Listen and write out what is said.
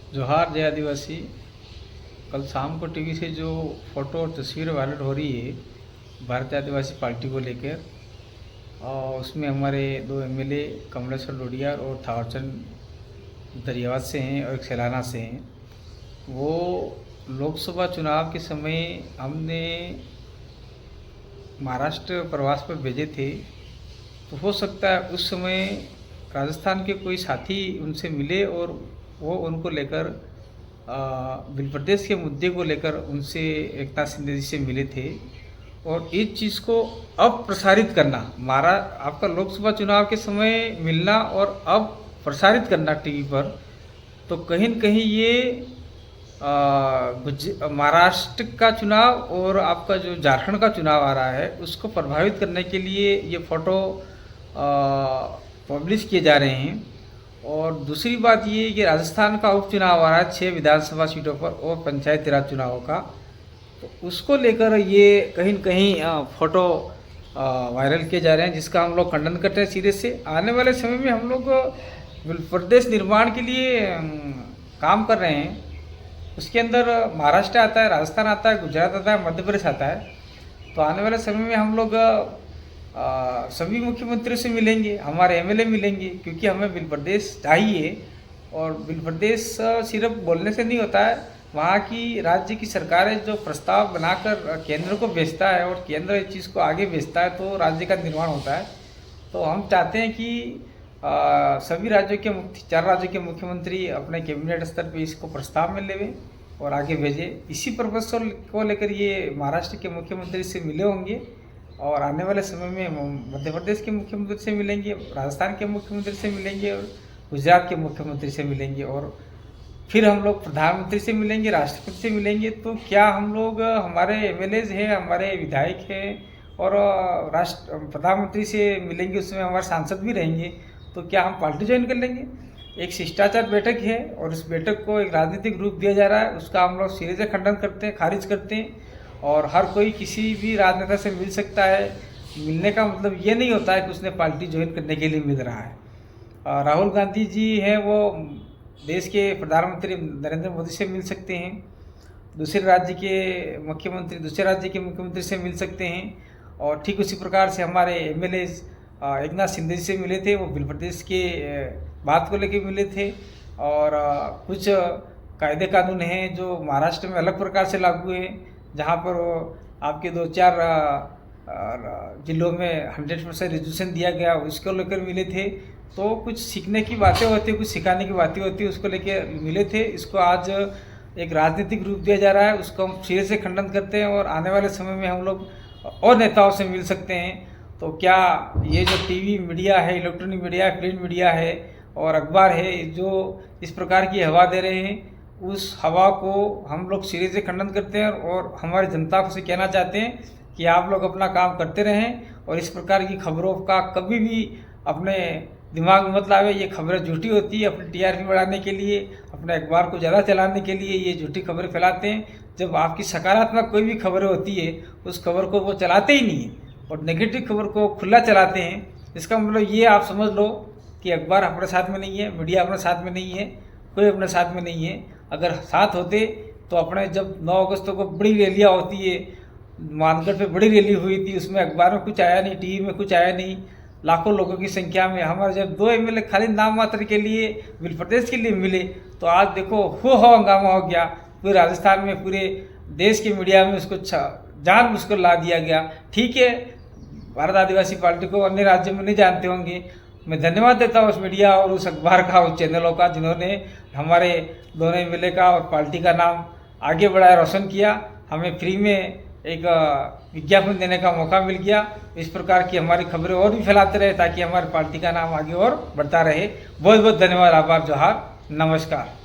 जोहार जय आदिवासी। कल शाम को टीवी से जो फोटो और तस्वीर वायरल हो रही है भारतीय आदिवासी पार्टी को लेकर, और उसमें हमारे दो एमएलए कमलेश्वर लोडिया और थावरचंद दरियावाद से हैं और एक सैलाना से हैं। वो लोकसभा चुनाव के समय हमने महाराष्ट्र प्रवास पर भेजे थे, तो हो सकता है उस समय राजस्थान के कोई साथी उनसे मिले और वो उनको लेकर बिल प्रदेश के मुद्दे को लेकर उनसे एकनाथ शिंदे जी से मिले थे। और इस चीज़ को अब प्रसारित करना, आपका लोकसभा चुनाव के समय मिलना और अब प्रसारित करना टीवी पर, तो कहीं न कहीं ये महाराष्ट्र का चुनाव और आपका जो झारखंड का चुनाव आ रहा है उसको प्रभावित करने के लिए ये फ़ोटो पब्लिश किए जा रहे हैं। और दूसरी बात ये कि राजस्थान का उपचुनाव आ रहा है 6 विधानसभा सीटों पर और पंचायती राज चुनावों का, तो उसको लेकर ये कहीं न कहीं फ़ोटो वायरल किए जा रहे हैं, जिसका हम लोग खंडन करते हैं सीधे से। आने वाले समय में हम लोग प्रदेश निर्माण के लिए काम कर रहे हैं। उसके अंदर महाराष्ट्र आता है, राजस्थान आता है, गुजरात आता है, मध्य प्रदेश आता है। तो आने वाले समय में हम लोग सभी मुख्यमंत्रियों से मिलेंगे, हमारे एमएलए मिलेंगे, क्योंकि हमें बिल प्रदेश चाहिए। और बिल प्रदेश सिर्फ बोलने से नहीं होता है, वहाँ की राज्य की सरकारें जो प्रस्ताव बनाकर केंद्र को भेजता है और केंद्र इस चीज़ को आगे भेजता है तो राज्य का निर्माण होता है। तो हम चाहते हैं कि सभी राज्यों के 4 राज्यों के मुख्यमंत्री अपने कैबिनेट स्तर पर इसको प्रस्ताव में लेवें और आगे भेजें। इसी पर्पस को लेकर ये महाराष्ट्र के मुख्यमंत्री से मिले होंगे और आने वाले समय में मध्य प्रदेश के मुख्यमंत्री से मिलेंगे, राजस्थान के मुख्यमंत्री से मिलेंगे और गुजरात के मुख्यमंत्री से मिलेंगे, और फिर हम लोग प्रधानमंत्री से मिलेंगे, राष्ट्रपति से मिलेंगे। तो क्या हम लोग, हमारे एमएलएज हैं, हमारे विधायक हैं और प्रधानमंत्री से मिलेंगे, उसमें हमारे सांसद भी रहेंगे, तो क्या हम पार्टी ज्वाइन कर लेंगे? एक शिष्टाचार बैठक है और इस बैठक को एक राजनीतिक रूप दिया जा रहा है, उसका हम लोग सिरे से खंडन करते हैं, खारिज करते हैं। और हर कोई किसी भी राजनेता से मिल सकता है। मिलने का मतलब ये नहीं होता है कि उसने पार्टी ज्वाइन करने के लिए मिल रहा है। राहुल गांधी जी हैं, वो देश के प्रधानमंत्री नरेंद्र मोदी से मिल सकते हैं, दूसरे राज्य के मुख्यमंत्री दूसरे राज्य के मुख्यमंत्री से मिल सकते हैं। और ठीक उसी प्रकार से हमारे एमएलए एकनाथ शिंदे जी से मिले थे, वो बिल प्रदेश के बात को लेकर मिले थे। और कुछ कायदे कानून हैं जो महाराष्ट्र में अलग प्रकार से लागू हैं, जहाँ पर आपके 2-4 जिलों में 100% रिजर्वेशन दिया गया, उसको लेकर मिले थे। तो कुछ सीखने की बातें होती है, कुछ सिखाने की बातें होती है, उसको लेकर मिले थे। इसको आज एक राजनीतिक रूप दिया जा रहा है, उसको हम सिरे से खंडन करते हैं। और आने वाले समय में हम लोग और नेताओं से मिल सकते हैं। तो क्या ये जो टीवी मीडिया है, इलेक्ट्रॉनिक मीडिया है, प्रिंट मीडिया है और अखबार है, जो इस प्रकार की हवा दे रहे हैं, उस हवा को हम लोग सिरे से खंडन करते हैं और हमारी जनता को से कहना चाहते हैं कि आप लोग अपना काम करते रहें और इस प्रकार की खबरों का कभी भी अपने दिमाग में मत लावे। ये खबरें झूठी होती है, अपनी टीआरपी बढ़ाने के लिए, अपने अखबार को ज़्यादा चलाने के लिए ये झूठी खबरें फैलाते हैं। जब आपकी सकारात्मक कोई भी खबरें होती है, उस खबर को वो चलाते ही नहीं है और नेगेटिव खबर को खुला चलाते हैं। इसका मतलब ये आप समझ लो कि अखबार अपने साथ में नहीं है, मीडिया अपने साथ में नहीं है, कोई अपने साथ में नहीं है। अगर साथ होते तो अपने जब 9 अगस्त को बड़ी रैलियाँ होती है, मानगढ़ पे बड़ी रैली हुई थी, उसमें अखबार में कुछ आया नहीं, टीवी में कुछ आया नहीं, लाखों लोगों की संख्या में हमारे जब 2 एमएलए खाली नाम मात्र के लिए बिल प्रदेश के लिए मिले, तो आज देखो हो हंगामा हो गया पूरे राजस्थान में, पूरे देश के मीडिया में उसको जानबूझकर ला दिया गया। ठीक है, भारत आदिवासी पार्टी को अन्य राज्यों में नहीं जानते होंगे। मैं धन्यवाद देता हूँ उस मीडिया और उस अखबार का, उस चैनलों का, जिन्होंने हमारे दोनों एमएलए का और पार्टी का नाम आगे बढ़ाया, रोशन किया। हमें फ्री में एक विज्ञापन देने का मौका मिल गया। इस प्रकार की हमारी खबरें और भी फैलाते रहे ताकि हमारी पार्टी का नाम आगे और बढ़ता रहे। बहुत बहुत धन्यवाद, आभार, जोहार, नमस्कार।